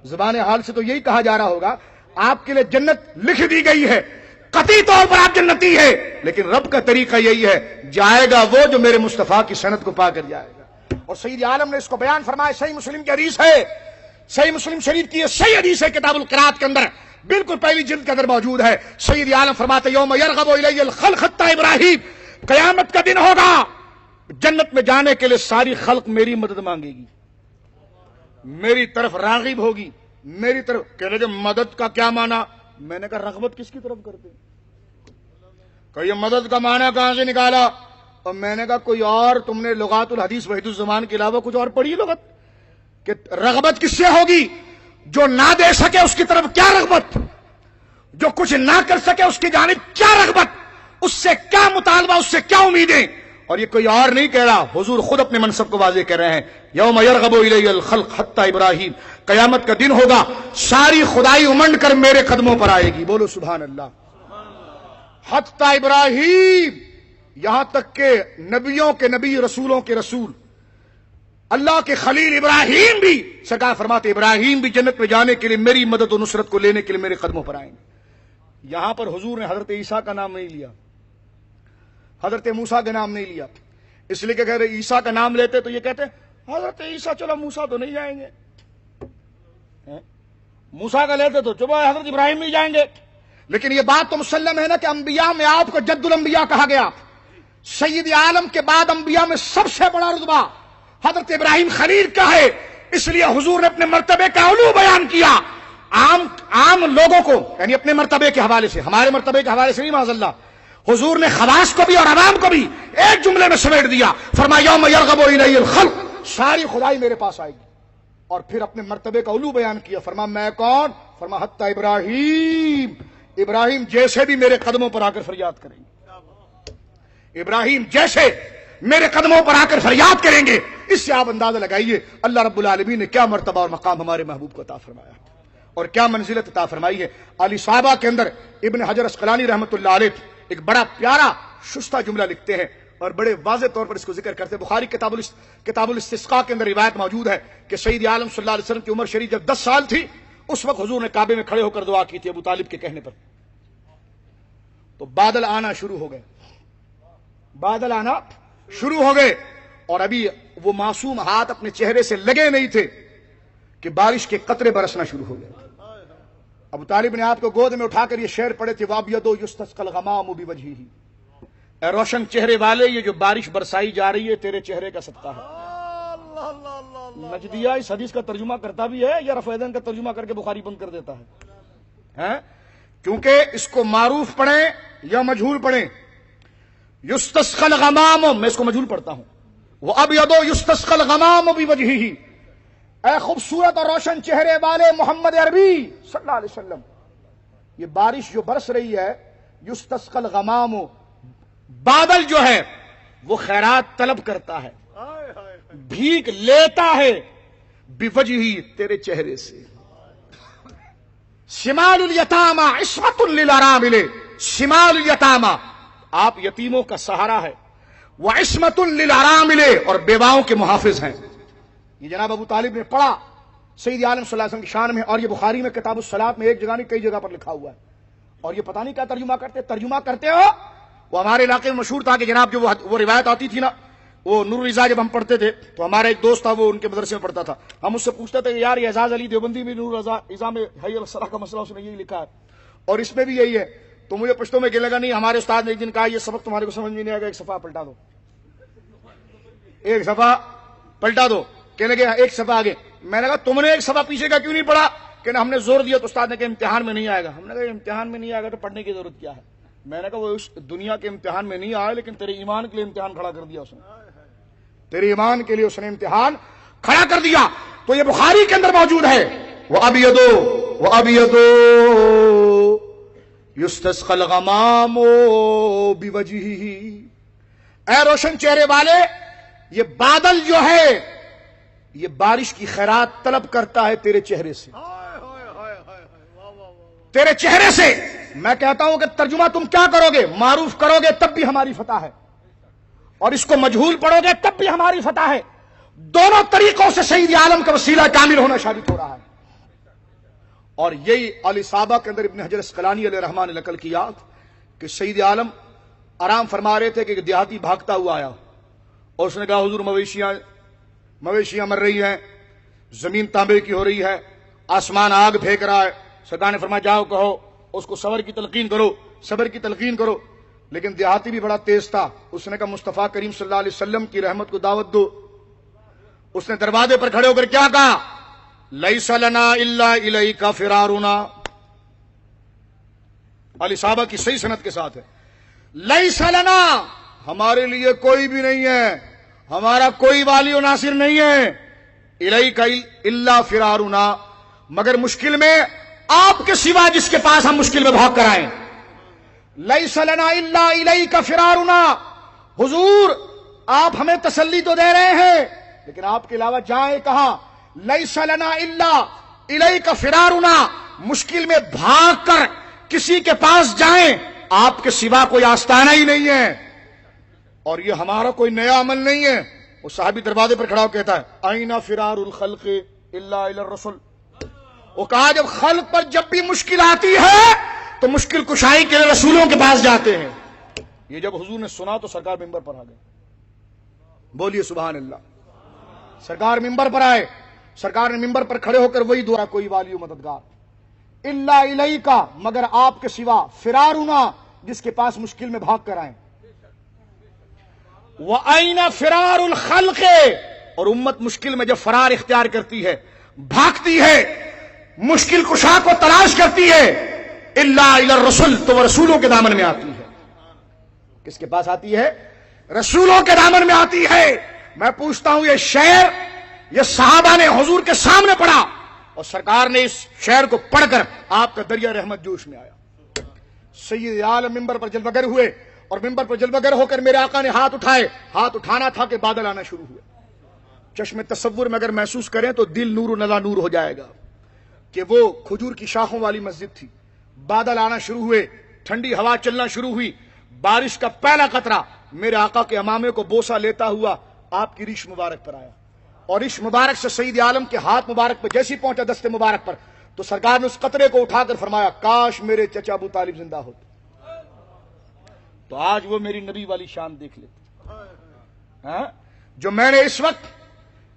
زبان حال سے تو یہی کہا جا رہا ہوگا آپ کے لیے جنت لکھ دی گئی ہے، قطعی طور پر آپ جنتی ہے، لیکن رب کا طریقہ یہی ہے، جائے گا وہ جو میرے مصطفیٰ کی سند کو پا کر جائے گا۔ اور سید عالم نے اس کو بیان فرمایا، صحیح مسلم کی حدیث ہے، صحیح مسلم شریف کی یہ صحیح حدیث ہے، کتاب القراءت کے اندر بالکل پہلی جلد کے اندر موجود ہے۔ سید عالم فرماتے یوم یرغب الی الخلق حتی ابراہیم، قیامت کا دن ہوگا جنت میں جانے کے لیے ساری خلق میری مدد مانگے گی، میری طرف راغب ہوگی، میری طرف۔ کہہ رہے مدد کا کیا معنی؟ میں نے کہا رغبت کس کی طرف کرتے ہیں؟ کہ یہ مدد کا معنی کہاں سے نکالا؟ اور میں نے کہا کوئی اور تم نے لغات الحدیث وحید الزمان کے علاوہ کچھ اور پڑھی لغت؟ کہ رغبت کس سے ہوگی؟ جو نہ دے سکے اس کی طرف کیا رغبت، جو کچھ نہ کر سکے اس کی جانب کیا رغبت، اس سے کیا مطالبہ، اس سے کیا امیدیں۔ اور یہ کوئی اور نہیں کہہ رہا، حضور خود اپنے منصب کو واضح کر رہے ہیں، یوم یرغب الی الخلق حتی ابراہیم، قیامت کا دن ہوگا ساری خدائی امنڈ کر میرے قدموں پر آئے گی، بولو سبحان اللہ۔ حتی ابراہیم، یہاں تک کہ نبیوں کے نبی، رسولوں کے رسول، اللہ کے خلیل ابراہیم بھی، سرکار فرماتے ابراہیم بھی جنت میں جانے کے لیے میری مدد و نصرت کو لینے کے لیے میرے قدموں پر آئیں گے۔ یہاں پر حضور نے حضرت عیسیٰ کا نام نہیں لیا، حضرت موسیٰ کا نام نہیں لیا، اس لیے کہ اگر عیسیٰ کا نام لیتے تو یہ کہتے حضرت عیسیٰ چلو موسیٰ تو نہیں جائیں گے، موسیٰ کا لیتے تو چلو حضرت ابراہیم نہیں جائیں گے۔ لیکن یہ بات تو مسلم ہے نا کہ انبیاء میں آپ کو جد الانبیاء کہا گیا، سید عالم کے بعد انبیاء میں سب سے بڑا رتبہ حضرت ابراہیم خلیل کا ہے، اس لیے حضور نے اپنے مرتبے کا علو بیان کیا عام لوگوں کو، یعنی اپنے مرتبے کے حوالے سے، ہمارے مرتبے کے حوالے سے نہیں، معاذ اللہ، حضور نے خواص کو بھی اور عوام کو بھی ایک جملے میں سمیٹ دیا، فرمایا یوم یرغب الی الخلق، ساری خدائی میرے پاس آئے گی۔ اور پھر اپنے مرتبے کا علو بیان کیا، فرمایا میں کون؟ فرمایا حتی ابراہیم، ابراہیم جیسے بھی میرے قدموں پر آ کر فریاد کریں گے، ابراہیم جیسے میرے قدموں پر آ کر فریاد کریں گے۔ اس سے آپ اندازہ لگائیے اللہ رب العالمین نے کیا مرتبہ اور مقام ہمارے محبوب کو عطا فرمایا اور کیا منزلت عطا فرمائی ہے۔ علی صحابہ کے اندر ابن حجر اسقلانی رحمۃ اللہ علیہ ایک بڑا پیارا شستہ جملہ لکھتے ہیں اور بڑے واضح طور پر اس کو ذکر کرتے ہیں۔ بخاری کتاب الاستسقاء کے اندر روایت موجود ہے کہ سید عالم صلی اللہ علیہ وسلم کی عمر شریف جب 10 سال تھی، اس وقت حضور نے کعبے میں کھڑے ہو کر دعا کی تھی ابو طالب کے کہنے پر، تو بادل آنا شروع ہو گئے، بادل آنا شروع ہو گئے، اور ابھی وہ معصوم ہاتھ اپنے چہرے سے لگے نہیں تھے کہ بارش کے قطرے برسنا شروع ہو گئے۔ ابو طالب نے آپ کو گود میں اٹھا کر یہ شعر پڑھے تھے، وَأَبْيَضُ يُسْتَسْقَى الْغَمَامُ بِوَجْهِهِ، اے روشن چہرے والے یہ جو بارش برسائی جا رہی ہے تیرے چہرے کا صدقہ ہے۔ نجدیہ اس حدیث کا ترجمہ کرتا بھی ہے یا رفیدن کا ترجمہ کر کے بخاری بند کر دیتا ہے، کیونکہ اس کو معروف پڑھیں یا مجہول پڑھیں۔ یستسقى الغمام، میں اس کو مجہول پڑھتا ہوں، وَأَبْيَضُ يُسْتَسْقَى الْغَمَامُ بِوَجْهِهِ، اے خوبصورت اور روشن چہرے والے محمد عربی صلی اللہ علیہ وسلم، یہ بارش جو برس رہی ہے، یستسقى الغمام، بادل جو ہے وہ خیرات طلب کرتا ہے، بھیگ لیتا ہے، بِوَجْهِهِ، تیرے چہرے سے۔ شمال الیتامى عصمۃ للارامل، شمال الیتامى، آپ یتیموں کا سہارا ہے، وعصمۃ للارامل، اور بیواؤں کے محافظ ہیں۔ یہ جناب ابو طالب نے پڑھا سید عالم صلی اللہ علیہ وسلم کی شان میں، اور یہ بخاری میں کتاب الصلاۃ میں ایک جگہ نہیں کئی جگہ پر لکھا ہوا ہے، اور یہ پتہ نہیں کیا ترجمہ کرتے ہو۔ وہ ہمارے علاقے میں مشہور تھا کہ جناب جو وہ روایت آتی تھی نا، وہ نور الرضا جب ہم پڑھتے تھے تو ہمارا ایک دوست تھا، وہ ان کے مدرسے میں پڑھتا تھا، ہم اس سے پوچھتے تھے یار یہ اعزاز علی دیوبندی بھی نور الرضا میں حی الصلاح کا مسئلہ اس نے یہی لکھا ہے اور اس میں بھی یہی ہے، تو مجھے پشتوں میں کہنے لگا نہیں، ہمارے استاد نے ایک دن کہا یہ سبق تمہارے کو سمجھ میں نہیں آئے گا، ایک صفحہ پلٹا دو، ایک صفحہ پلٹا دو، کہنے لگے ایک صفحہ آگے۔ میں نے کہا تم نے ایک صفحہ پیچھے کا کیوں نہیں پڑھا؟ کہ ہم نے زور دیا تو استاد نے کہا امتحان میں نہیں آئے گا۔ ہم نے کہا امتحان میں نہیں آئے گا تو پڑھنے کی ضرورت کیا ہے؟ میں نے کہا وہ اس دنیا کے امتحان میں نہیں آئے، لیکن تیرے ایمان کے لیے امتحان کھڑا کر دیا اس نے، تیرے ایمان کے لیے اس نے امتحان کھڑا کر دیا۔ تو یہ بخاری کے اندر موجود ہے، وَأَبْيَضُ يُسْتَسْقَى الْغَمَامُ بِوَجْهِهِ، اے روشن چہرے والے، یہ بادل جو ہے یہ بارش کی خیرات طلب کرتا ہے تیرے چہرے سے، تیرے چہرے سے۔ میں کہتا ہوں کہ ترجمہ تم کیا کرو گے؟ معروف کرو گے تب بھی ہماری فتح ہے، اور اس کو مجہول پڑھو گے تب بھی ہماری فتح ہے۔ دونوں طریقوں سے سید عالم کا وسیلہ کامل ہونا ثابت ہو رہا ہے۔ اور یہی الاصابہ کے اندر ابن حجر اسقلانی علیہ رحمٰن نے نقل کیا کہ سید عالم آرام فرما رہے تھے کہ دیہاتی بھاگتا ہوا آیا اور اس نے کہا حضور مویشیاں مر رہی ہیں، زمین تانبے کی ہو رہی ہے، آسمان آگ پھینک رہا ہے۔ سرکار نے فرمایا جاؤ کہو اس کو صبر کی تلقین کرو۔ لیکن دیہاتی بھی بڑا تیز تھا، اس نے کہا مصطفیٰ کریم صلی اللہ علیہ وسلم کی رحمت کو دعوت دو۔ اس نے دروازے پر کھڑے ہو کر کیا کہا؟ لیس لنا الا الیک فرارنا۔ الاصابہ کی صحیح سند کے ساتھ ہے، لیس لنا، ہمارے لیے کوئی بھی نہیں ہے، ہمارا کوئی والی و ناصر نہیں ہے، الیک الا فرارنا، مگر مشکل میں آپ کے سوا جس کے پاس ہم مشکل میں بھاگ کر آئیں۔ لیس لنا الا الیک فرارنا، حضور آپ ہمیں تسلی تو دے رہے ہیں لیکن آپ کے علاوہ جائیں کہاں؟ لیس لنا الا الیک فرارنا، مشکل میں بھاگ کر کسی کے پاس جائیں، آپ کے سوا کوئی آستانہ ہی نہیں ہے، اور یہ ہمارا کوئی نیا عمل نہیں ہے۔ وہ صحابی دروازے پر کھڑا ہو کہتا ہے آئین فرار الخلق الا الی الرسول۔ وہ کہا جب خلق پر جب بھی مشکل آتی ہے تو مشکل کشائی کے رسولوں کے پاس جاتے ہیں۔ یہ جب حضور نے سنا تو سرکار ممبر پر آ گئے، بولیے سبحان اللہ۔ سرکار ممبر پر آئے، سرکار نے ممبر پر کھڑے ہو کر وہی دعا، کوئی والی و مددگار الا الیک، مگر آپ کے سوا، فرارنا، جس کے پاس مشکل میں بھاگ کر آئیں۔ وَأَيْنَ فِرَارُ الْخَلْقِ، اور امت مشکل میں جب فرار اختیار کرتی ہے، بھاگتی ہے، مشکل کشا کو تلاش کرتی ہے، الا الی الرسول، تو وہ رسولوں کے دامن میں آتی ہے۔ کس کے پاس آتی ہے؟ رسولوں کے دامن میں آتی ہے۔ میں پوچھتا ہوں یہ شعر یہ صحابہ نے حضور کے سامنے پڑھا اور سرکار نے اس شعر کو پڑھ کر آپ کا دریا رحمت جوش میں آیا۔ سید عالم ممبر پر جلوہ گر ہوئے اور ممبر پر جلوہ گر ہو کر میرے آقا نے ہاتھ اٹھائے، ہاتھ اٹھانا تھا کہ بادل آنا شروع ہوئے۔ چشم تصور میں اگر محسوس کریں تو دل نور و نلا نور ہو جائے گا کہ وہ کھجور کی شاخوں والی مسجد تھی، بادل آنا شروع ہوئے، ٹھنڈی ہوا چلنا شروع ہوئی، بارش کا پہلا قطرہ میرے آقا کے امامے کو بوسہ لیتا ہوا آپ کی ریش مبارک پر آیا، اور ریش مبارک سے سید عالم کے ہاتھ مبارک پر جیسی پہنچا دستے مبارک پر تو سرکار نے اس قطرے کو اٹھا کر فرمایا کاش میرے چچا ابو طالب زندہ ہوتے تو آج وہ میری نبی والی شان دیکھ لیتے، جو میں نے اس وقت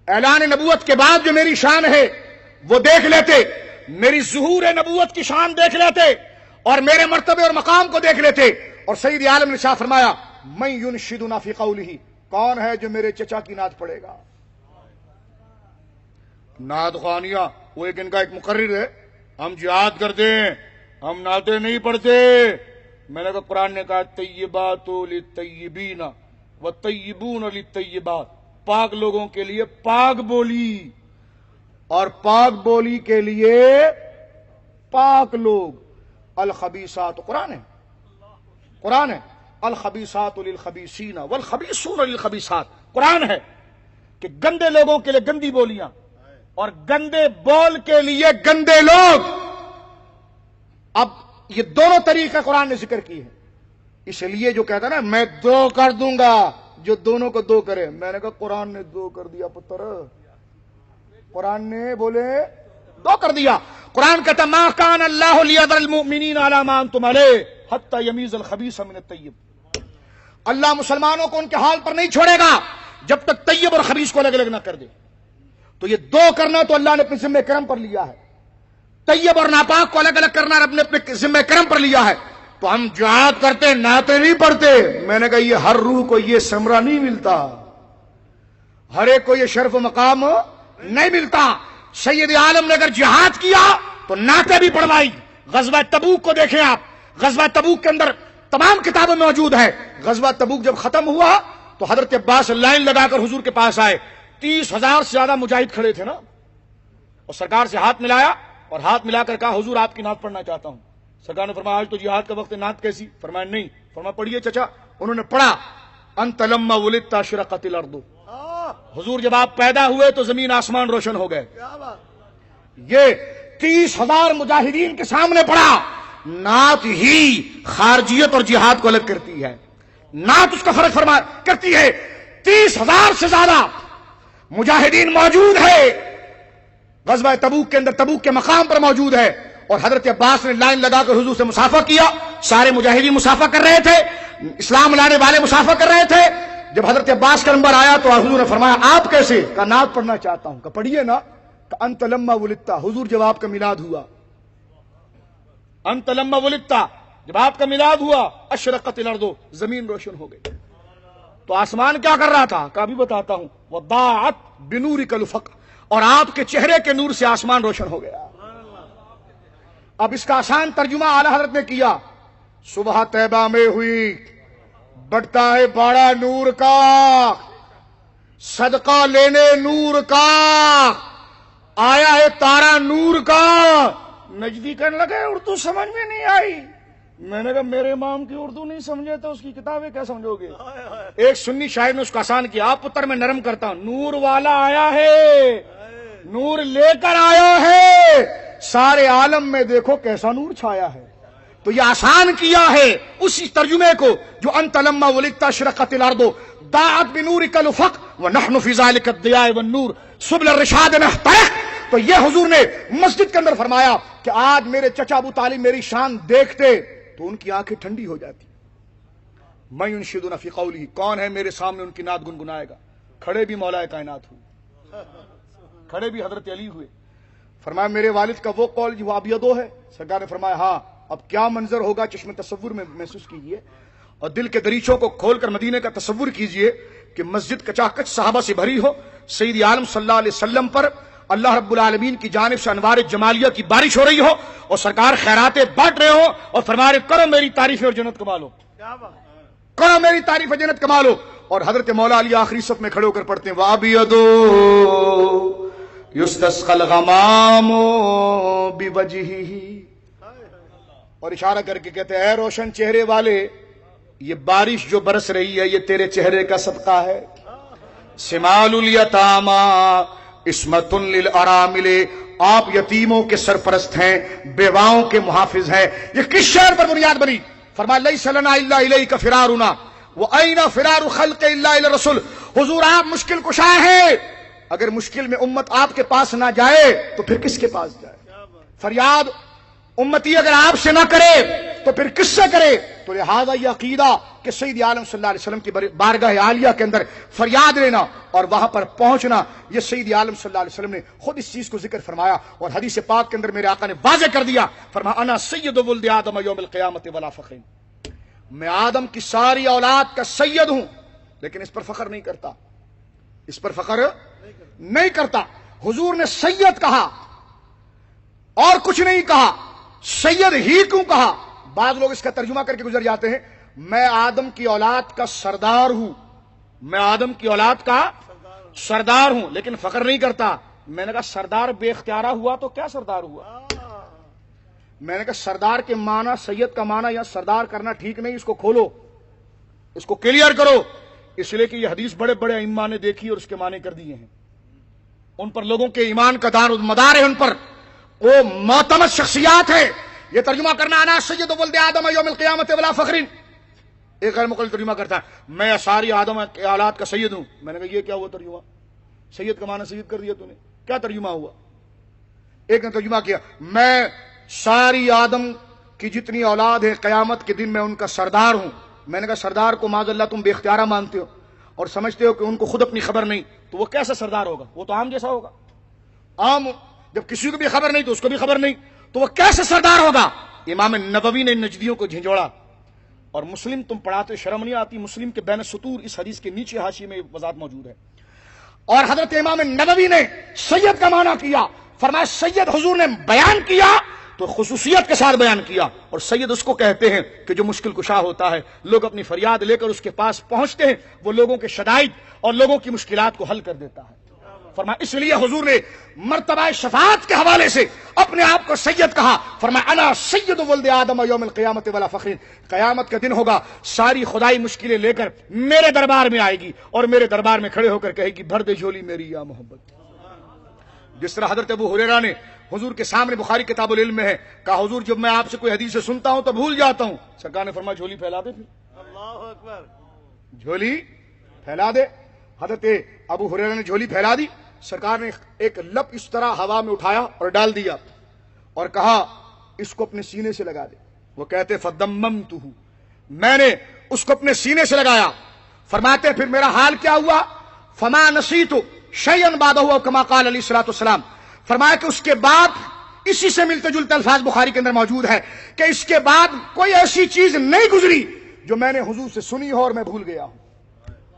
اعلان نبوت کے بعد جو میری شان ہے وہ دیکھ لیتے، میری ظہور نبوت کی شان دیکھ لیتے اور میرے مرتبے اور مقام کو دیکھ لیتے۔ اور سید عالم نے شاہ فرمایا من ینشدنا فی قولہ، کون ہے جو میرے چچا کی نعت پڑھے گا؟ نعت خوانیہ وہ ایک ان کا ایک مقرر ہے، ہم جہاد کرتے ہیں، ہم نعتیں نہیں پڑھتے۔ میں نے کہا قرآن نے کہا طیبات للطیبین وطیبون للطیبات، پاک لوگوں کے لیے پاک بولی اور پاک بولی کے لیے پاک لوگ۔ الخبیثات، قرآن ہے، قرآن ہے، الخبیثات للخبیثین والخبیثون للخبیثات، قرآن ہے کہ گندے لوگوں کے لیے گندی بولیاں اور گندے بول کے لیے گندے لوگ۔ اب یہ دونوں طریقے قرآن نے ذکر کی ہیں، اس لیے جو کہتا ہے نا میں دو کر دوں گا، جو دونوں کو دو کرے، میں نے کہا قرآن نے دو کر دیا پتر، قرآن نے بولے دو کر دیا۔ قرآن کہتا ما کان اللہ لیذر المؤمنین علی ما انتم علیہ حتی یمیز الخبیث من الطیب، اللہ مسلمانوں کو ان کے حال پر نہیں چھوڑے گا جب تک طیب اور خبیث کو الگ الگ نہ کر دے۔ تو یہ دو کرنا تو اللہ نے اپنے ذمہ کرم پر لیا ہے، طیب اور ناپاک کو الگ الگ کرنا رب نے اپنے ذمہ کرم پر لیا ہے۔ تو ہم جہاد کرتے نعتیں نہیں پڑھتے، میں نے کہا یہ ہر روح کو یہ ثمرہ نہیں ملتا، ہر ایک کو یہ شرف و مقام نہیں ملتا۔ سید عالم نے اگر جہاد کیا تو نعتیں بھی پڑھوائی۔ غزوہ تبوک کو دیکھیں آپ، غزوہ تبوک کے اندر تمام کتابیں موجود ہیں۔ غزوہ تبوک جب ختم ہوا تو حضرت عباس لائن لگا کر حضور کے پاس آئے، 30,000 سے زیادہ مجاہد کھڑے تھے نا، اور سرکار سے ہاتھ ملایا اور ہاتھ ملا کر کہا حضور آپ کی نعت پڑھنا چاہتا ہوں۔ سرکار نے فرمایا آج تو جہاد کا وقت، نعت کیسی؟ فرمایا نہیں۔ فرمایا پڑھیے چچا۔ انہوں نے پڑھا انت لما ولدت اشرقت الارض، حضور جب آپ پیدا ہوئے تو زمین آسمان روشن ہو گئے۔ یہ 30,000 مجاہدین کے سامنے پڑھا۔ نعت ہی خارجیت اور جہاد کو الگ کرتی ہے، نعت اس کا فرق فرما کرتی ہے۔ 30,000 سے زیادہ مجاہدین موجود ہے غزوہ تبوک کے اندر، تبوک کے مقام پر موجود ہے، اور حضرت عباس نے لائن لگا کر حضور سے مسافہ کیا. سارے مجاہدین مسافہ کر رہے تھے, اسلام لانے والے مسافہ کر رہے تھے. جب حضرت عباس کا نمبر آیا تو حضور نے فرمایا آپ کیسے؟ کہا نعت پڑھنا چاہتا ہوں. کہا پڑھیے نا. کہ انت لما ولدتا, حضور جب آپ کا میلاد ہوا, انت لما ولدتا, جب آپ کا میلاد ہوا, اشرقت الارض, زمین روشن ہو گئی. تو آسمان کیا کر رہا تھا؟ کہا بھی بتاتا ہوں, وضاعت بنورک الافق, اور آپ کے چہرے کے نور سے آسمان روشن ہو گیا. اب اس کا آسان ترجمہ اعلی حضرت نے کیا. صبح طیبہ میں ہوئی, بڑھتا ہے باڑا نور کا, صدقہ لینے نور کا, آیا ہے تارا نور کا. نجدی کہنے لگے اردو سمجھ میں نہیں آئی. میں نے کہا میرے امام کی اردو نہیں سمجھے تو اس کی کتابیں کیا سمجھو گے؟ ایک سنی شاعر نے اس کو آسان کیا, آپ پتر میں نرم کرتا ہوں, نور والا آیا ہے, نور لے کر آیا ہے, سارے عالم میں دیکھو کیسا نور چھایا ہے. تو یہ آسان کیا ہے اسی ترجمے کو جو انت لما ولدت اشرقت الارض ضاعت بنورک الافق ونحن فی ذلک الضیاء والنور سبل الرشاد نحترق. تو یہ حضور نے مسجد کے اندر فرمایا کہ آج میرے چچا ابو طالب میری شان دیکھتے تو ان کی آنکھیں ٹھنڈی ہو جاتی. میں ینشدون فی قولہ, کون ہے میرے سامنے ان کی نعت گنگنائے گا؟ کھڑے بھی مولا کائنات ہوئے, کھڑے بھی حضرت علی ہوئے. فرمایا میرے والد کا وہ قول جو ابیضو ہے. سرکار نے فرمایا ہاں. اب کیا منظر ہوگا چشم تصور میں محسوس کیجئے اور دل کے دریچوں کو کھول کر مدینے کا تصور کیجئے کہ مسجد کچاکچ صحابہ سے بھری ہو, سید عالم صلی اللہ علیہ وسلم پر اللہ رب العالمین کی جانب سے انوار جمالیہ کی بارش ہو رہی ہو اور سرکار خیراتیں بانٹ رہے ہو اور فرما رہے کرو میری تعریف اور جنت کما لو, کرو میری تعریف اور جنت کما لو. اور حضرت مولا علی آخری صف میں کھڑے ہو کر پڑھتے ہیں وَأَبْيَضُ يُسْتَسْقَى الْغَمَامُ بِوَجْهِهِ, اور اشارہ کر کے کہتے ہیں اے روشن چہرے والے, یہ بارش جو برس رہی ہے یہ تیرے چہرے کا صدقہ ہے. سمال الیتاما عصمت للارامل, آپ یتیموں کے سرپرست ہیں, بیواؤں کے محافظ ہیں. یہ کس شعر پر بنیاد بنی؟ فرمایا لیس لنا الا الیک فرارنا وَأَيْنَ فِرَارُ خَلْقِ إِلَّا إِلَى الرَّسُولِ. حضور آپ مشکل کشا ہے, اگر مشکل میں امت آپ کے پاس نہ جائے تو پھر کس کے پاس جائے؟ فریاد امتی اگر آپ سے نہ کرے تو پھر کس سے کرے؟ تو لہذا یہ عقیدہ کہ سید عالم صلی اللہ علیہ وسلم کی بارگاہ عالیہ کے اندر فریاد لینا اور وہاں پر پہنچنا, یہ سید عالم صلی اللہ علیہ وسلم نے خود اس چیز کو ذکر فرمایا اور حدیث پاک کے اندر میرے آقا نے واضح کر دیا. فرمایا انا سید ولد آدم یوم القیامت ولا فخر, میں آدم کی ساری اولاد کا سید ہوں لیکن اس پر فخر نہیں کرتا, اس پر فخر نہیں کرتا. حضور نے سید کہا اور کچھ نہیں کہا, سید ہی کیوں کہا؟ بعض لوگ اس کا ترجمہ کر کے گزر جاتے ہیں میں آدم کی اولاد کا سردار ہوں, میں آدم کی اولاد کا سردار ہوں لیکن فخر نہیں کرتا. میں نے کہا سردار بے اختیارہ ہوا تو کیا سردار ہوا؟ میں نے کہا سردار کے معنی, سید کا معنی یا سردار کرنا ٹھیک نہیں, اس کو کھولو, اس کو کلیئر کرو. اس لیے کہ یہ حدیث بڑے بڑے ائمہ نے دیکھی اور اس کے معنی کر دیے ہیں, ان پر لوگوں کے ایمان کا دار و مدار ہے, ان پر وہ معتمد شخصیات ہے. یہ ترجمہ کرنا انا سید ولد آدم یوم القیامت ولا فخر, ایک غیر مقلد ترجمہ کرتا ہے میں ساری آدم کی اولاد کا سید ہوں. میں نے کہا یہ کیا ہوا ترجمہ؟ سید کا معنی سید کر دیا تو نے, کیا ترجمہ ہوا؟ ایک نے ترجمہ کیا میں ساری آدم کی جتنی اولاد ہے قیامت کے دن میں ان کا سردار ہوں. میں نے کہا سردار کو معاذ اللہ تم بے اختیارہ مانتے ہو اور سمجھتے ہو کہ ان کو خود اپنی خبر نہیں, تو وہ کیسا سردار ہوگا؟ وہ تو عام جیسا ہوگا. عام جب کسی کو بھی خبر نہیں تو اس کو بھی خبر نہیں تو وہ کیسے سردار ہوگا؟ امام نبوی نے نجدیوں کو جھنجھوڑا اور مسلم تم پڑھاتے شرم نہیں آتی, مسلم کے بین السطور اس حدیث کے نیچے حاشیے میں وضاحت موجود ہے. اور حضرت امام نبوی نے سید کا معنی کیا, فرمایا سید حضور نے بیان کیا تو خصوصیت کے ساتھ بیان کیا, اور سید اس کو کہتے ہیں کہ جو مشکل کشا ہوتا ہے, لوگ اپنی فریاد لے کر اس کے پاس پہنچتے ہیں, وہ لوگوں کے شدائد اور لوگوں کی مشکلات کو حل کر دیتا ہے. فرمایا اس لیے حضور نے مرتبہ شفاعت کے حوالے سے اپنے آپ کو سید کہا. فرمایا انا سید ولد آدم یوم القیامت ولا فخر, قیامت کا دن ہوگا ساری خدائی مشکلیں لے کر میرے دربار میں آئے گی اور میرے دربار میں کھڑے ہو کر کہے گی بھر دے جھولی میری یا محمد. جس طرح حضرت ابو ہریرہ نے حضور کے سامنے بخاری کتاب العلم میں ہے کہا حضور جب میں آپ سے کوئی حدیث سنتا ہوں تو بھول جاتا ہوں. سرکار نے فرمایا جھولی پھیلا دے, پھر اللہ اکبر, جھولی پھیلا دے. حضرت ابو ہریرہ نے جھولی پھیلا دی. سرکار نے ایک لپ اس طرح ہوا میں اٹھایا اور ڈال دیا اور کہا اس کو اپنے سینے سے لگا دے. وہ کہتے فدممتہ، میں نے اس کو اپنے سینے سے لگایا. فرماتے پھر میرا حال کیا ہوا؟ فما نسیت شیئا بعدہ کما قال علیہ الصلوۃ والسلام. فرمایا کہ اس کے بعد اسی سے ملتے جلتے الفاظ بخاری کے اندر موجود ہے کہ اس کے بعد کوئی ایسی چیز نہیں گزری جو میں نے حضور سے سنی ہو اور میں بھول گیا ہوں.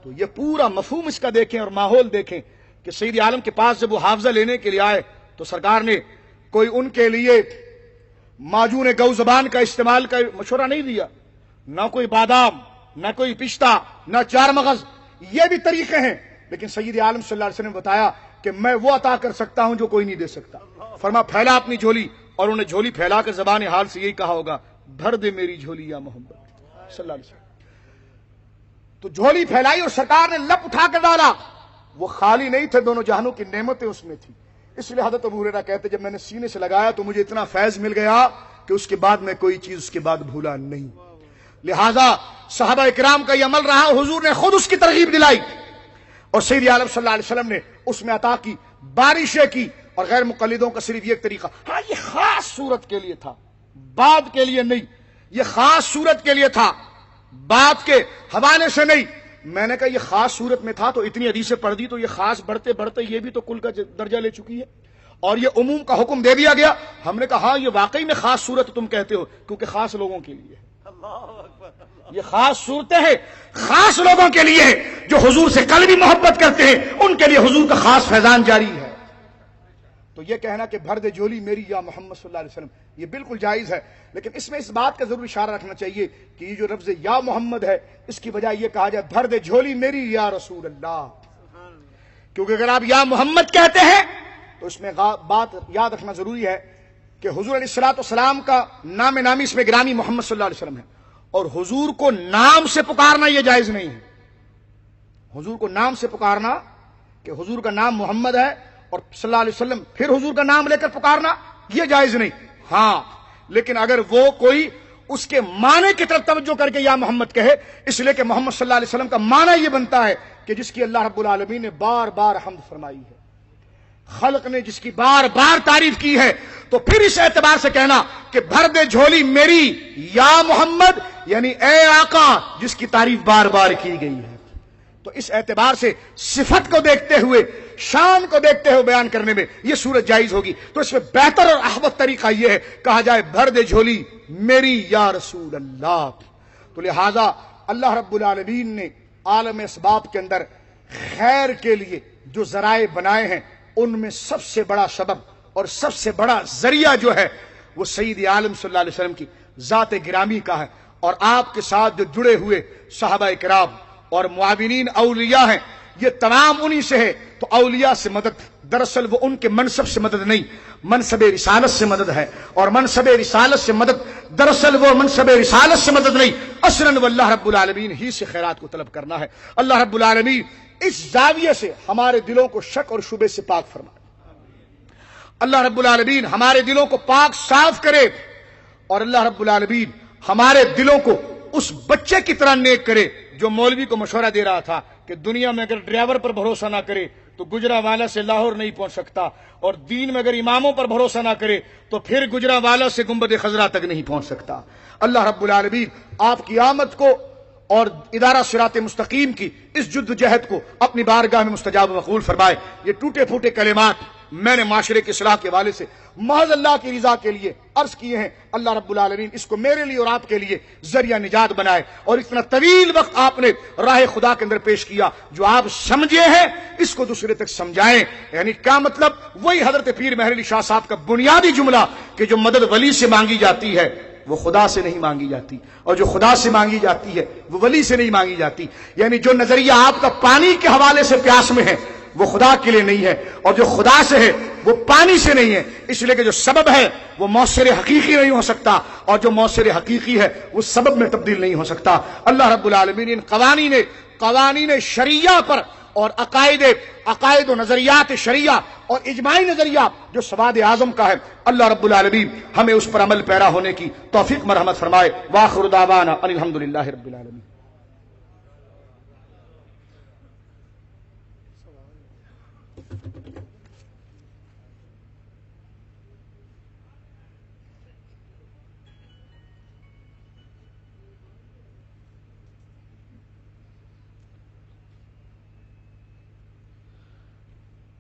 تو یہ پورا مفہوم اس کا دیکھیں اور ماحول دیکھیں کہ سید عالم کے پاس جب وہ حافظہ لینے کے لیے آئے تو سرکار نے کوئی ان کے لیے معجون گو زبان کا استعمال کا مشورہ نہیں دیا، نہ کوئی بادام، نہ کوئی پشتا، نہ چار مغز. یہ بھی طریقے ہیں، لیکن سید عالم صلی اللہ علیہ وسلم نے بتایا کہ میں وہ عطا کر سکتا ہوں جو کوئی نہیں دے سکتا. فرما پھیلا اپنی جھولی، اور انہوں نے جھولی پھیلا کر زبان حال سے یہی کہا ہوگا بھر دے میری جھولی یا محمد صلی اللہ علیہ وسلم. تو جھولی پھیلائی اور سرکار نے لپ اٹھا کر ڈالا. وہ خالی نہیں تھے، دونوں جہانوں کی نعمتیں اس میں تھی. اس لیے حضرت ابو ہریرہ کہتے جب میں نے سینے سے لگایا تو مجھے اتنا فیض مل گیا کہ اس کے بعد میں کوئی چیز اس کے بعد بھولا نہیں. لہذا صحابہ اکرام کا یہ عمل رہا، حضور نے خود اس کی ترغیب دلائی اور سید عالم صلی اللہ علیہ وسلم نے اس میں عطا کی، بارشیں کی. اور غیر مقلدوں کا صرف یہ ایک طریقہ، ہاں یہ خاص صورت کے لیے تھا، بعد کے لیے نہیں. یہ خاص صورت کے لیے تھا، بعد کے حوالے سے نہیں. میں نے کہا یہ خاص صورت میں تھا تو اتنی حدیثیں پڑھ دی تو یہ خاص بڑھتے بڑھتے یہ بھی تو کل کا درجہ لے چکی ہے اور یہ عموم کا حکم دے دیا گیا. ہم نے کہا ہاں یہ واقعی میں خاص صورت تم کہتے ہو کیونکہ خاص لوگوں کے لیے ہے. یہ خاص صورتیں ہیں، خاص لوگوں کے لیے ہے جو حضور سے قلبی محبت کرتے ہیں، ان کے لیے حضور کا خاص فیضان جاری ہے. تو یہ کہنا کہ بھر دے جھولی میری یا محمد صلی اللہ علیہ وسلم یہ بالکل جائز ہے، لیکن اس میں اس بات کا ضرور اشارہ رکھنا چاہیے کہ یہ جو لفظ یا محمد ہے اس کی بجائے یہ کہا جائے بھر دے جھولی میری یا رسول اللہ. کیونکہ اگر آپ یا محمد کہتے ہیں تو اس میں بات یاد رکھنا ضروری ہے کہ حضور علیہ الصلوۃ والسلام کا نام نامی اس میں گرامی محمد صلی اللہ علیہ وسلم ہے، اور حضور کو نام سے پکارنا یہ جائز نہیں ہے. حضور کو نام سے پکارنا کہ حضور کا نام محمد ہے اور صلی اللہ علیہ وسلم پھر حضور کا نام لے کر پکارنا یہ جائز نہیں. ہاں لیکن اگر وہ کوئی اس کے معنی کی طرف توجہ کر کے یا محمد کہے، اس لیے کہ محمد صلی اللہ علیہ وسلم کا معنی یہ بنتا ہے کہ جس کی اللہ رب العالمین نے بار بار حمد فرمائی ہے، خلق نے جس کی بار بار تعریف کی ہے، تو پھر اس اعتبار سے کہنا کہ بھر دے جھولی میری یا محمد یعنی اے آقا جس کی تعریف بار بار کی گئی ہے. تو اس اعتبار سے صفت کو دیکھتے ہوئے، شان کو دیکھتے ہوئے بیان کرنے میں یہ صورت جائز ہوگی. تو اس میں بہتر اور احوط طریقہ یہ ہے کہا جائے بھر دے جھولی میری یا رسول اللہ. تو لہذا اللہ رب العالمین نے عالم اسباب کے اندر خیر کے لیے جو ذرائع بنائے ہیں ان میں سب سے بڑا سبب اور سب سے بڑا ذریعہ جو ہے وہ سید عالم صلی اللہ علیہ وسلم کی ذات گرامی کا ہے. اور آپ کے ساتھ جو جڑے ہوئے صحابہ کرام اور معاونین اولیاء ہیں یہ تمام انہی سے ہے. تو اولیاء سے مدد دراصل وہ ان کے منصب سے مدد نہیں، منصب رسالت سے مدد ہے. اور منصب رسالت سے مدد دراصل وہ منصب رسالت سے مدد نہیں، اصلاً وہ اللہ رب العالمین ہی سے خیرات کو طلب کرنا ہے. اللہ رب العالمین اس زاویے سے ہمارے دلوں کو شک اور شبے سے پاک فرمائے. اللہ رب العالمین ہمارے دلوں کو پاک صاف کرے، اور اللہ رب العالمین ہمارے دلوں کو اس بچے کی طرح نیک کرے جو مولوی کو مشورہ دے رہا تھا کہ دنیا میں اگر ڈرائیور پر بھروسہ نہ کرے تو گجرانوالہ سے لاہور نہیں پہنچ سکتا، اور دین میں اگر اماموں پر بھروسہ نہ کرے تو پھر گجرانوالہ سے گنبد خضرا تک نہیں پہنچ سکتا. اللہ رب العالمین آپ کی آمد کو اور ادارہ صراط مستقیم کی اس جد و جہد کو اپنی بارگاہ میں مستجاب مقبول فرمائے. یہ ٹوٹے پھوٹے کلمات میں نے معاشرے کی اصلاح کے حوالے سے محض اللہ کی رضا کے لیے عرض کیے ہیں. اللہ رب العالمین اس کو میرے لیے اور آپ کے لیے ذریعہ نجات بنائے. اور اتنا طویل وقت آپ نے راہ خدا کے اندر پیش کیا، جو آپ سمجھے ہیں اس کو دوسرے تک سمجھائیں. یعنی کیا مطلب؟ وہی حضرت پیر مہر علی شاہ صاحب کا بنیادی جملہ کہ جو مدد ولی سے مانگی جاتی ہے وہ خدا سے نہیں مانگی جاتی، اور جو خدا سے مانگی جاتی ہے وہ ولی سے نہیں مانگی جاتی. یعنی جو نظریہ آپ کا پانی کے حوالے سے پیاس میں ہے وہ خدا کے لیے نہیں ہے، اور جو خدا سے ہے وہ پانی سے نہیں ہے. اس لیے کہ جو سبب ہے وہ مؤثر حقیقی نہیں ہو سکتا، اور جو مؤثر حقیقی ہے وہ سبب میں تبدیل نہیں ہو سکتا. اللہ رب العالمین ان قوانین شریعہ پر اور عقائد و نظریات شریعہ اور اجماعی نظریہ جو سواد اعظم کا ہے، اللہ رب العالمین ہمیں اس پر عمل پیرا ہونے کی توفیق مرحمت فرمائے. وآخر دعوانا ان الحمدللہ رب العالمین.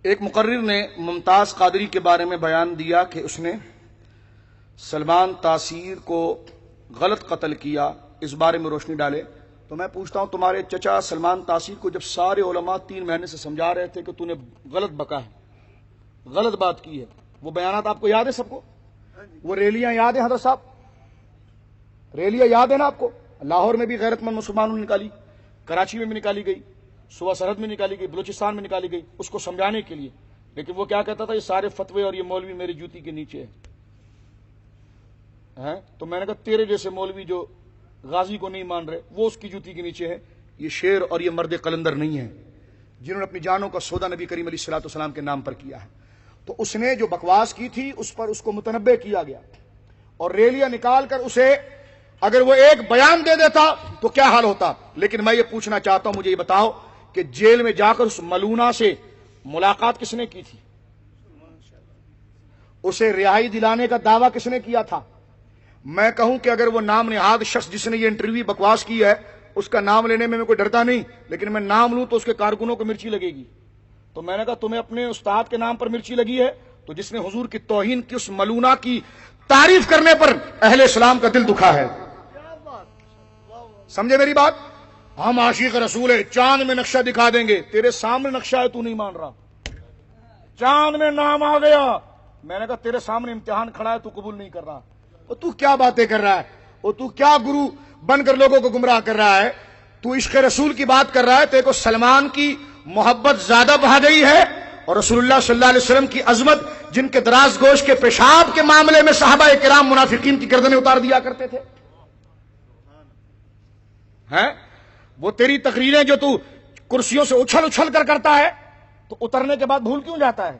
ایک مقرر نے ممتاز قادری کے بارے میں بیان دیا کہ اس نے سلمان تاثیر کو غلط قتل کیا، اس بارے میں روشنی ڈالے۔ تو میں پوچھتا ہوں، تمہارے چچا سلمان تاثیر کو جب سارے علماء 3 مہینے سے سمجھا رہے تھے کہ تو نے غلط بکا ہے، غلط بات کی ہے، وہ بیانات آپ کو یاد ہے؟ سب کو وہ ریلیاں یاد ہیں حضرت صاحب؟ ریلیاں یاد ہیں نا آپ کو؟ لاہور میں بھی غیرت مند مسلمانوں نے نکالی، کراچی میں بھی نکالی گئی، صوبہ سرحد میں نکالی گئی، بلوچستان میں نکالی گئی، اس کو سمجھانے کے لیے۔ لیکن وہ کیا کہتا تھا؟ یہ سارے فتوے اور یہ مولوی میری جوتی کے نیچے ہیں۔ تو میں نے کہا تیرے جیسے مولوی جو غازی کو نہیں مان رہے وہ اس کی جوتی کے نیچے ہے۔ یہ شیر اور یہ مرد قلندر نہیں ہیں جنہوں نے اپنی جانوں کا سودا نبی کریم علیہ الصلوۃ والسلام کے نام پر کیا ہے۔ تو اس نے جو بکواس کی تھی اس پر اس کو متنبع کیا گیا، اور ریلیاں نکال کر اسے اگر وہ ایک بیان دے دیتا تو کیا حال ہوتا۔ لیکن میں یہ پوچھنا چاہتا ہوں، مجھے یہ بتاؤ کہ جیل میں جا کر اس ملونہ سے ملاقات کس نے کی تھی؟ اسے رہائی دلانے کا دعویٰ کس نے کیا تھا؟ میں کہوں کہ اگر وہ نام نہاد شخص جس نے یہ انٹرویو بکواس کی ہے اس کا نام لینے میں کوئی ڈرتا نہیں، لیکن میں نام لوں تو اس کے کارکنوں کو مرچی لگے گی۔ تو میں نے کہا تمہیں اپنے استاد کے نام پر مرچی لگی ہے تو جس نے حضور کی توہین کی اس ملونہ کی تعریف کرنے پر اہل اسلام کا دل دکھا ہے۔ سمجھے میری بات؟ ہم عاشق رسول ہے، چاند میں نقشہ دکھا دیں گے، تیرے سامنے نقشہ ہے تو نہیں مان رہا، چاند میں نام آ گیا، میں نے کہا تیرے سامنے امتحان کھڑا ہے تو قبول نہیں کر رہا۔ اور تو کیا باتیں کر رہا ہے؟ اور تو کیا گرو بن کر لوگوں کو گمراہ کر رہا ہے؟ تو عشق رسول کی بات کر رہا ہے، تیرے کو سلمان کی محبت زیادہ بہا گئی ہے، اور رسول اللہ صلی اللہ علیہ وسلم کی عظمت، جن کے دراز گوش کے پیشاب کے معاملے میں صحابہ کرام منافقین کی گردنیں اتار دیا کرتے تھے، ہیں وہ تیری تقریریں جو تو کرسیوں سے اچھل اچھل کر کرتا ہے تو اترنے کے بعد بھول کیوں جاتا ہے؟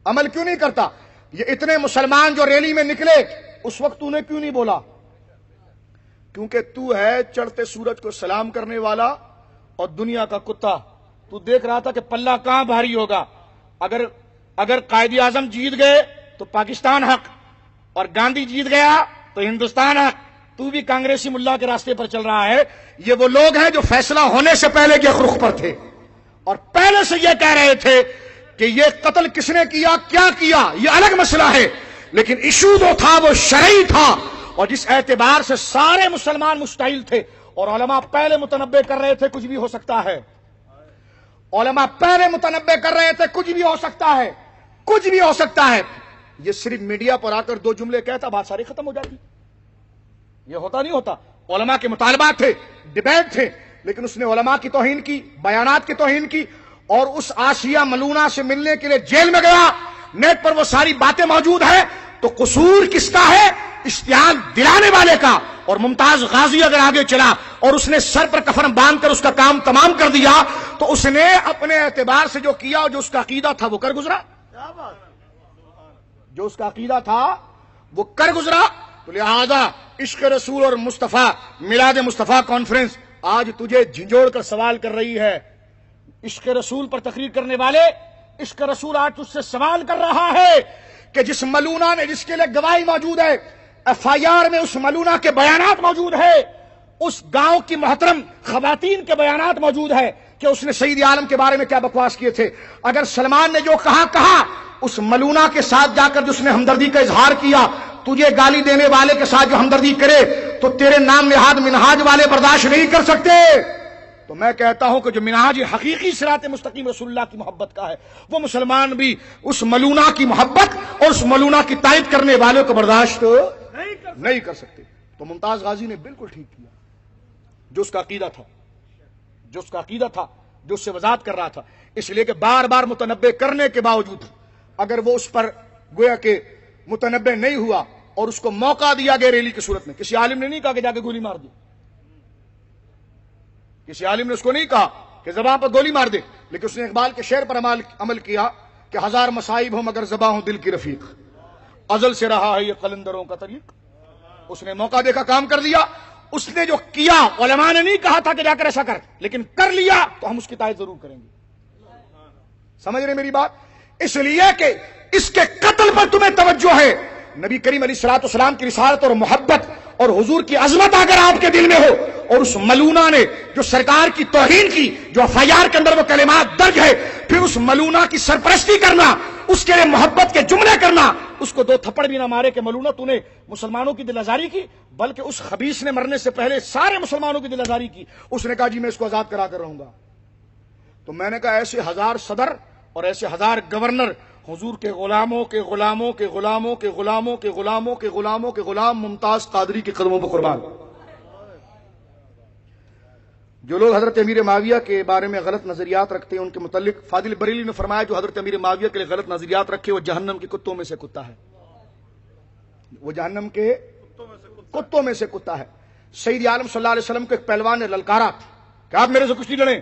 عمل کیوں نہیں کرتا؟ یہ اتنے مسلمان جو ریلی میں نکلے اس وقت تو نے کیوں نہیں بولا؟ کیونکہ تو ہے چڑھتے سورج کو سلام کرنے والا اور دنیا کا کتا۔ تو دیکھ رہا تھا کہ پلہ کہاں بھاری ہوگا، اگر قائد اعظم جیت گئے تو پاکستان حق، اور گاندھی جیت گیا تو ہندوستان حق۔ تو بھی کانگریسی ملا کے راستے پر چل رہا ہے۔ یہ وہ لوگ ہیں جو فیصلہ ہونے سے پہلے کے رخ پر تھے اور پہلے سے یہ کہہ رہے تھے کہ یہ قتل کس نے کیا، کیا کیا، یہ الگ مسئلہ ہے، لیکن ایشو جو تھا وہ شرعی تھا، اور جس اعتبار سے سارے مسلمان مشتعل تھے، اور علماء پہلے متنبع کر رہے تھے کچھ بھی ہو سکتا ہے، علماء پہلے متنبع کر رہے تھے کچھ بھی ہو سکتا ہے، کچھ بھی ہو سکتا ہے۔ یہ صرف میڈیا پر آ کر 2 جملے کہتا بات ساری ختم ہو جاتی، یہ ہوتا نہیں ہوتا۔ علماء کے مطالبات تھے، ڈیبیٹ تھے، لیکن اس نے علماء کی توہین کی، بیانات کی توہین کی، اور اس آسیہ ملونہ سے ملنے کے لیے جیل میں گیا۔ نیٹ پر وہ ساری باتیں موجود ہیں۔ تو قصور کس کا ہے؟ اشتعال دلانے والے کا۔ اور ممتاز غازی اگر آگے چلا اور اس نے سر پر کفن باندھ کر اس کا کام تمام کر دیا تو اس نے اپنے اعتبار سے جو کیا اور جو اس کا عقیدہ تھا وہ کر گزرا، جو اس کا عقیدہ تھا وہ کر گزرا۔ تو لہذا عشق رسول اور مصطفیٰ میلاد مصطفیٰ کانفرنس آج تجھے جھنجھوڑ کر سوال کر رہی ہے۔ عشق رسول پر تقریر کرنے والے، عشق رسول آج تجھ سے سوال کر رہا ہے کہ جس ملونہ نے، جس کے لیے گواہی موجود ہے، FIR میں اس ملونہ کے بیانات موجود ہے، اس گاؤں کی محترم خواتین کے بیانات موجود ہے کہ اس نے سید عالم کے بارے میں کیا بکواس کیے تھے۔ اگر سلمان نے جو کہا اس ملونہ کے ساتھ جا کر جس نے ہمدردی کا اظہار کیا، تجھے گالی دینے والے کے ساتھ جو ہمدردی کرے تو تیرے نام نہاد منہاج والے برداشت نہیں کر سکتے۔ تو میں کہتا ہوں کہ جو منہاج حقیقی صراط مستقیم رسول اللہ کی محبت کا ہے، وہ مسلمان بھی اس ملونہ کی محبت اور اس ملونہ کی تائید کرنے والوں کو برداشت نہیں کر سکتے۔ تو ممتاز غازی نے بالکل ٹھیک کیا، جو اس کا عقیدہ تھا، جو اس کا عقیدہ تھا، جو اس سے وضاحت کر رہا تھا، اس لیے کہ بار بار متنبع کرنے کے باوجود اگر وہ اس پر گویا کہ متنبع نہیں ہوا اور اس کو موقع دیا گیا ریلی کی صورت میں، کسی عالم نے نہیں کہا کہ جا کے گولی مار دے، کسی عالم نے اس کو نہیں کہا کہ زبان پر گولی مار دے، لیکن اس نے اقبال کے شعر پر عمل کیا کہ 1000 مصائب ہوں مگر زباں ہوں دل کی رفیق، ازل سے رہا ہے یہ قلندروں کا طریق۔ اس نے موقع دیکھا، کام کر دیا۔ اس نے جو کیا، علماء نے نہیں کہا تھا کہ جا کر ایسا کر، لیکن کر لیا تو ہم اس کی تائید ضرور کریں گے۔ سمجھ رہے میری بات؟ اس لیے کہ اس کے قتل پر تمہیں توجہ ہے، نبی کریم علیہ الصلوۃ والسلام کی رسالت اور محبت اور حضور کی عظمت اگر آپ کے دل میں ہو اور اس ملونہ نے جو سرکار کی توہین کی، جو FIR کے اندر وہ کلمات درج ہے، پھر اس ملونہ کی سرپرستی کرنا، اس کے لیے محبت کے جملے کرنا، اس کو 2 تھپڑ بھی نہ مارے کہ ملونہ تو نے مسلمانوں کی دل آزاری کی، بلکہ اس خبیث نے مرنے سے پہلے سارے مسلمانوں کی دل آزاری کی. اس نے کہا جی میں اس کو آزاد کرا کر رہوں گا. تو میں نے کہا ایسے 1000 صدر اور ایسے 1000 گورنر حضور کے غلاموں کے غلاموں کے غلاموں کے غلاموں کے غلاموں کے غلاموں کے غلام ممتاز قادری کے قدموں پر قربان. جو لوگ حضرت امیر معاویہ کے بارے میں غلط نظریات رکھتے ہیں ان کے متعلق فاضل بریلی نے فرمایا جو حضرت امیر معاویہ کے لیے غلط نظریات رکھے وہ جہنم کے کتوں میں سے کتا ہے. وہ جہنم کے کتوں میں سے کتا ہے. سید عالم صلی اللہ علیہ وسلم کو ایک پہلوان نے للکارا کہ آپ میرے سے کچھ نہیں لڑیں.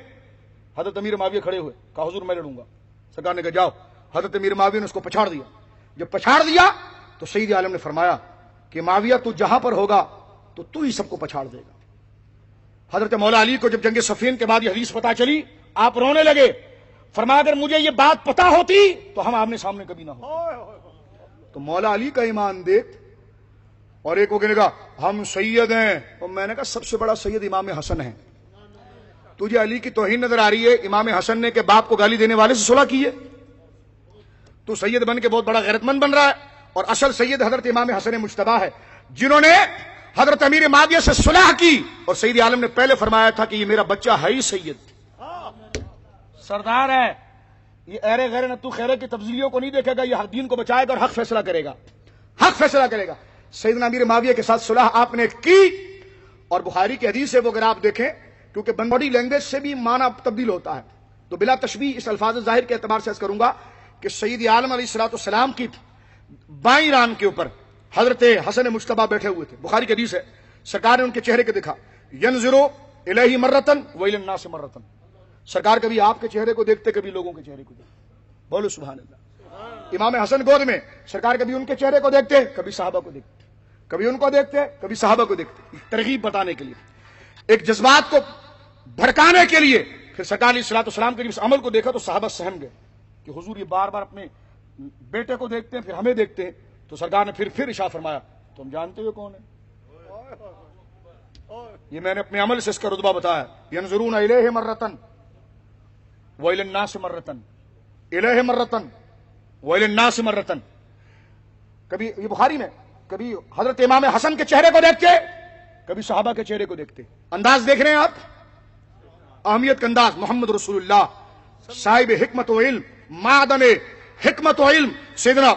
حضرت امیر معاویہ کھڑے ہوئے، کہا حضور میں لڑوں گا. سرکار نے کہا جاؤ. حضرت امیر معاویہ نے اس کو پچھاڑ دیا. جب پچھاڑ دیا تو سید عالم نے فرمایا کہ معاویہ تو جہاں پر ہوگا تو ہی سب کو پچھاڑ دے گا. حضرت مولا علی کو جب جنگ صفین کے بعد یہ حدیث پتا چلی آپ رونے لگے. فرمایا اگر مجھے یہ بات پتا ہوتی تو ہم آمنے سامنے کبھی نہ ہوتے. تو مولا علی کا ایمان دیکھ. اور ایک وہ کہنے کا ہم سید ہیں، اور میں نے کہا سب سے بڑا سید امام حسن ہے. تجھے علی کی توہین نظر آ رہی ہے؟ امام حسن نے کہ باپ کو گالی دینے والے سے صلح کی ہے. تو سید بن کے بہت بڑا غیرت مند بن رہا ہے. اور اصل سید حضرت امام حسن مجتبی ہے جنہوں نے حضرت امیر معاویہ سے صلح کی. اور سید عالم نے پہلے فرمایا تھا کہ یہ میرا بچہ ہے ہی سید، سردار ہے. یہ ایرے غیر نتو خیرے کی تبدیلیوں کو نہیں دیکھے گا، یہ دین کو بچائے گا اور حق فیصلہ کرے گا. حق فیصلہ کرے گا. سیدنا امیر معاویہ کے ساتھ صلح آپ نے کی. اور بخاری کی حدیث ہے وہ اگر آپ دیکھیں، کیونکہ باڈی لینگویج سے بھی معنی تبدیل ہوتا ہے، تو بلا تشبیہ اس الفاظ ظاہر کے اعتبار سے عرض کروں گا کہ سید عالم علیہ الصلوۃ والسلام کی بائیں ران کے اوپر حضرت حسن مجتبی بیٹھے ہوئے تھے. بخاری کی حدیث ہے سرکار نے ان کے چہرے کو دیکھا. ینظروا الیہ مرتن وإلی الناس مرتن. سرکار کبھی آپ کے چہرے کو دیکھتے کبھی لوگوں کے چہرے کو دیکھتے. بولو سبحان اللہ. امام حسن گود میں سرکار کبھی ان کے چہرے کو دیکھتے کبھی صحابہ کو دیکھتے، کبھی ان کو دیکھتے کبھی صحابہ کو دیکھتے. ترغیب بتانے کے لیے، ایک جذبات کو بھڑکانے کے لیے. پھر سرکار علیہ الصلوۃ والسلام کے اس عمل کو دیکھا تو صحابہ سہم گئے کہ حضور یہ بار بار اپنے بیٹے کو دیکھتے ہیں پھر ہمیں دیکھتے ہیں. تو سرکار نے پھر ارشاد فرمایا تم جانتے ہو کون ہے؟ یہ میں نے اپنے عمل سے اس کا رتبہ بتایا. ینظرون الیہ مرتن وإلی الناس مرتن، الیہ مرتن وإلی الناس مرتن. کبھی یہ بخاری میں کبھی حضرت امام حسن کے چہرے کو دیکھتے کبھی صحابہ کے چہرے کو دیکھتے. انداز دیکھ رہے ہیں آپ، اہمیت کا انداز. محمد رسول اللہ صاحب حکمت و علم، معدن حکمت و علم، سیدنا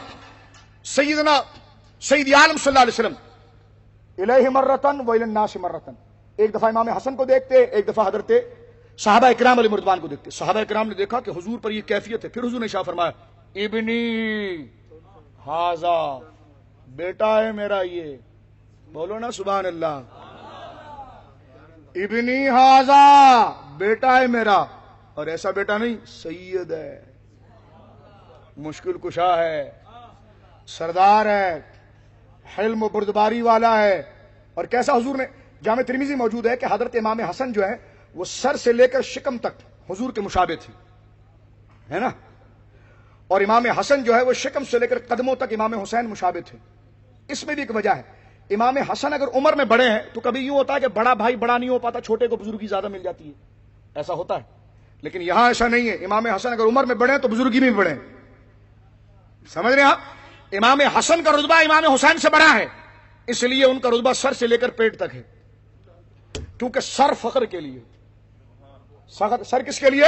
سید عالم صلی اللہ علیہ وسلم الیہ مرتن وإلی الناس مرتن. ایک دفعہ امام حسن کو دیکھتے، ایک دفعہ حضرت صحابہ اکرام علیہ مردوان کو دیکھتے. صحابہ اکرام نے دیکھا کہ حضور پر یہ کیفیت ہے. پھر حضور نے ارشاد فرمایا ابنی ھذا، بیٹا ہے میرا یہ. بولو نا سبحان اللہ. ابنی ھذا، بیٹا ہے میرا. اور ایسا بیٹا نہیں، سید ہے، مشکل کشا ہے، سردار ہے، حلم و بردباری والا ہے. اور کیسا حضور نے جامع ترمذی موجود ہے کہ حضرت امام حسن جو ہے وہ سر سے لے کر شکم تک حضور کے مشابہ تھے، ہے نا. اور امام حسن جو ہے وہ شکم سے لے کر قدموں تک امام حسین مشابہ تھے. اس میں بھی ایک وجہ ہے. امام حسن اگر عمر میں بڑے ہیں تو کبھی یوں ہوتا ہے کہ بڑا بھائی بڑا نہیں ہو پاتا، چھوٹے کو بزرگی زیادہ مل جاتی ہے، ایسا ہوتا ہے. لیکن یہاں ایسا نہیں ہے. امام حسن اگر عمر میں بڑے ہیں تو بزرگی میں بھی بڑے ہیں. سمجھ رہے ہیں آپ؟ امام حسن کا رتبہ امام حسین سے بڑا ہے، اس لیے ان کا رتبہ سر سے لے کر پیٹ تک ہے. کیونکہ سر فخر کے لیے، سر کس کے لیے؟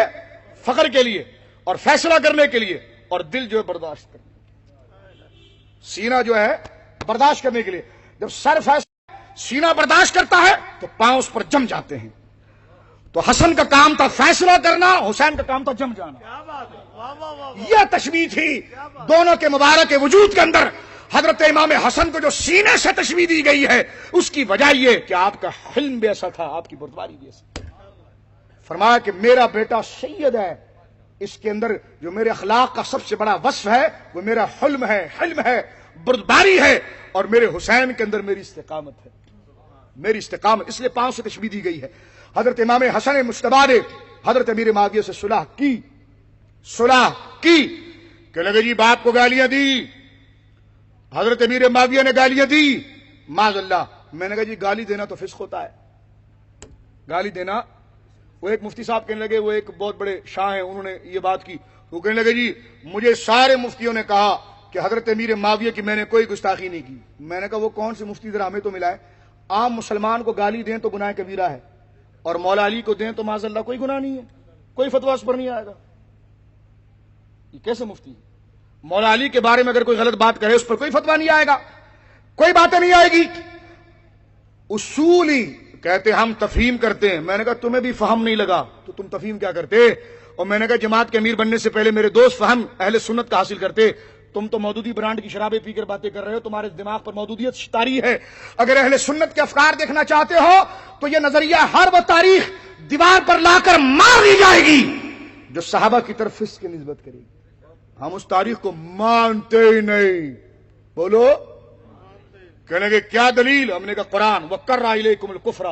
فخر کے لیے اور فیصلہ کرنے کے لیے، اور دل جو ہے برداشت کرنے کے لیے، سینہ جو ہے برداشت کرنے کے لیے. جب سر فیصلہ سینہ برداشت کرتا ہے تو پاؤں اس پر جم جاتے ہیں. تو حسن کا کام تھا فیصلہ کرنا، حسین کا کام تھا جم جانا. یہ تشبیہ تھی دونوں کے مبارک وجود کے اندر. حضرت امام حسن کو جو سینے سے تشبیہ دی گئی ہے اس کی وجہ یہ کہ آپ کا حلم بھی ایسا تھا، آپ کی بردباری بھی ایسا. فرمایا کہ میرا بیٹا سید ہے، اس کے اندر جو میرے اخلاق کا سب سے بڑا وصف ہے وہ میرا حلم ہے، حلم ہے، بردباری ہے. اور میرے حسین کے اندر میری استقامت ہے، میری استقامت. اس لیے پاؤں سے تشبیہ دی گئی ہے. حضرت امام حسن مجتبی نے حضرت امیر معاویہ سے صلح کی کہ لگے جی باپ کو گالیاں دی. حضرت امیر معاویہ نے گالیاں دی، معاذ اللہ. میں نے کہا جی گالی دینا تو فسق ہوتا ہے. گالی دینا. وہ ایک مفتی صاحب کہنے لگے, وہ ایک بہت بڑے شاہ ہیں, انہوں نے یہ بات کی, وہ کہنے لگے جی مجھے سارے مفتیوں نے کہا کہ حضرت امیر معاویہ کی میں نے کوئی گستاخی نہیں کی. میں نے کہا وہ کون سے مفتی, ذرا ہمیں تو ملا ہے. عام مسلمان کو گالی دیں تو گناہ کبیرہ ہے, اور مولا علی کو دیں تو معاذ اللہ کوئی گناہ نہیں ہے, کوئی فتویٰ اس پر نہیں آئے گا. یہ کیسے مفتی؟ مولا علی کے بارے میں اگر کوئی غلط بات کرے اس پر کوئی فتویٰ نہیں آئے گا, کوئی باتیں نہیں آئے گی. اصولی کہتے ہم تفہیم کرتے ہیں. میں نے کہا تمہیں بھی فہم نہیں لگا تو تم تفہیم کیا کرتے؟ اور میں نے کہا جماعت کے امیر بننے سے پہلے میرے دوست فہم اہل سنت کا حاصل کرتے. تم تو مودودی برانڈ کی شرابیں پی کر باتیں کر رہے ہو, تمہارے دماغ پر مودودیت طاری ہے. اگر اہل سنت کے افکار دیکھنا چاہتے ہو تو یہ نظریہ ہر وہ تاریخ دیوار پر لا کر مار دی جائے گی جو صحابہ کی طرف فسق کی نسبت کرے گی. ہم اس تاریخ کو مانتے ہی نہیں. بولو, کہنے کے کیا دلیل؟ ہم نے کہا قرآن. وَقَرَّ إِلَيْكُمُ الْكُفْرَ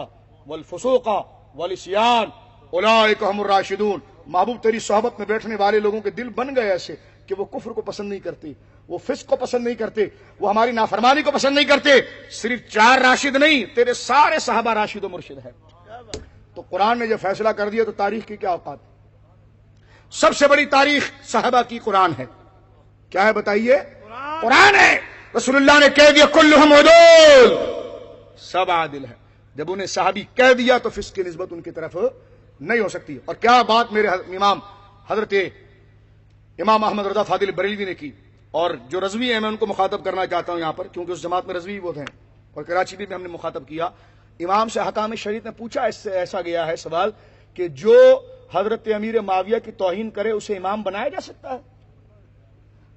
وَالْفُسُوقَ وَالْعِصْيَانَ أُولَٰئِكَ هُمُ الرَّاشِدُونَ. محبوب تیری صحبت میں بیٹھنے والے لوگوں کے دل بن گئے ایسے کہ وہ کفر کو پسند نہیں کرتے, وہ فسق کو پسند نہیں کرتے, وہ ہماری نافرمانی کو پسند نہیں کرتے. صرف 4 راشد نہیں, تیرے سارے صحابہ راشد و مرشد ہے. تو قرآن نے جب فیصلہ کر دیا تو تاریخ کی کیا اوقات؟ سب سے بڑی تاریخ صحابہ کی قرآن ہے. کیا ہے بتائیے؟ قرآن ہے. رسول اللہ نے کہہ دیا کلہم عدول, سب عادل ہے. جب انہیں صحابی کہہ دیا تو فسق کی نسبت ان کی طرف نہیں ہو سکتی. اور کیا بات میرے امام حضرت امام احمد رضا فاضل بریلوی نے کی. اور جو رضوی ہیں میں ان کو مخاطب کرنا چاہتا ہوں یہاں پر, کیونکہ اس جماعت میں رضوی بہت ہیں, اور کراچی بھی ہم نے مخاطب کیا. امام سے حکام شریعت نے پوچھا, اس سے ایسا گیا ہے سوال کہ جو حضرت امیر معاویہ کی توہین کرے اسے امام بنایا جا سکتا ہے؟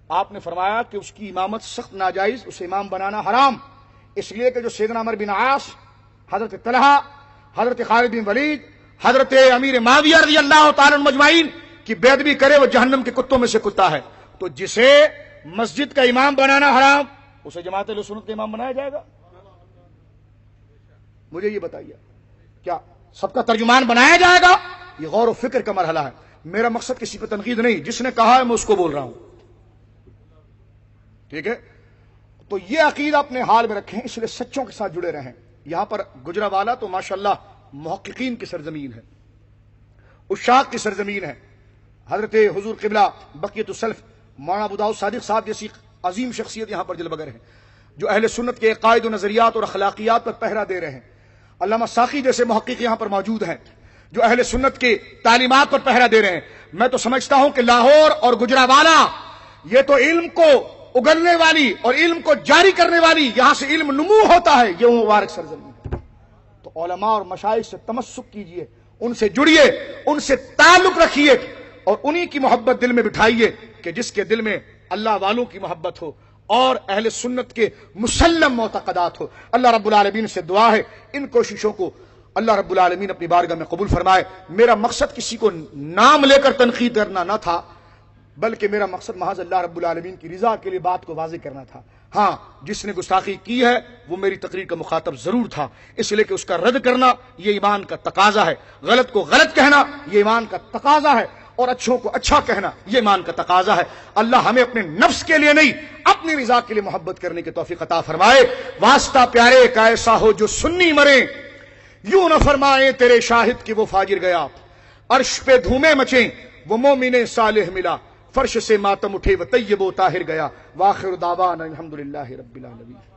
آپ نے فرمایا کہ اس کی امامت سخت ناجائز, اسے امام بنانا حرام. اس لیے کہ جو سیدنا عمر بن عاص, حضرت طلحہ, حضرت خالد بن ولید, حضرت امیر معاویہ رضی اللہ تعالی عنہ مجمعین کی بے ادبی کرے وہ جہنم کے کتوں میں سے کتا ہے. تو جسے مسجد کا امام بنانا حرام, اسے جماعت اہل سنت کا امام بنایا جائے گا؟ مجھے یہ بتائیے, کیا سب کا ترجمان بنایا جائے گا؟ یہ غور و فکر کا مرحلہ ہے. میرا مقصد کسی پہ تنقید نہیں, جس نے کہا ہے میں اس کو بول رہا ہوں, ٹھیک ہے؟ تو یہ عقیدہ اپنے حال میں رکھیں, اس لیے سچوں کے ساتھ جڑے رہیں. یہاں پر گجرانوالہ تو ماشاءاللہ محققین کی سرزمین ہے, عشاق کی سرزمین ہے. حضرت حضور قبلہ بقیت السلف مولانا ابو داؤد صادق صاحب جیسی عظیم شخصیت یہاں پر جلوہ گر ہیں, جو اہل سنت کے عقائد و نظریات اور اخلاقیات پر پہرا دے رہے ہیں. علامہ ساقی جیسے محقق یہاں پر موجود ہیں جو اہل سنت کے تعلیمات پر پہرا دے رہے ہیں. میں تو سمجھتا ہوں کہ لاہور اور گجرانوالہ یہ تو علم کو اگلنے والی اور علم کو جاری کرنے والی, یہاں سے علم نمو ہوتا ہے, یہ مبارک سرزمین ہے. تو علماء اور مشائخ سے تمسک کیجئے, ان سے جڑیے, ان سے تعلق رکھیے, اور انہی کی محبت دل میں بٹھائیے کہ جس کے دل میں اللہ والوں کی محبت ہو اور اہل سنت کے مسلم معتقدات ہو. اللہ رب العالمین سے دعا ہے ان کوششوں کو اللہ رب العالمین اپنی بارگاہ میں قبول فرمائے. میرا مقصد کسی کو نام لے کر تنقید کرنا نہ تھا, بلکہ میرا مقصد محض اللہ رب العالمین کی رضا کے لیے بات کو واضح کرنا تھا. ہاں, جس نے گستاخی کی ہے وہ میری تقریر کا مخاطب ضرور تھا, اس لیے کہ اس کا رد کرنا یہ ایمان کا تقاضا ہے, غلط کو غلط کہنا یہ ایمان کا تقاضا ہے, اور اچھوں کو اچھا کہنا یہ ایمان کا تقاضا ہے. اللہ ہمیں اپنے نفس کے لیے نہیں اپنی رضا کے لیے محبت کرنے کی توفیق عطا فرمائے. واسطہ پیارے کا ایسا ہو جو سنی مرے, یوں نہ فرمائے تیرے شاہد کہ وہ فاجر گیا. عرش پہ دھومے مچیں وہ مومن صالح ملا, فرش سے ماتم اٹھے وہ طیب و طاہر گیا. وآخر دعوانا الحمدللہ رب العالمین.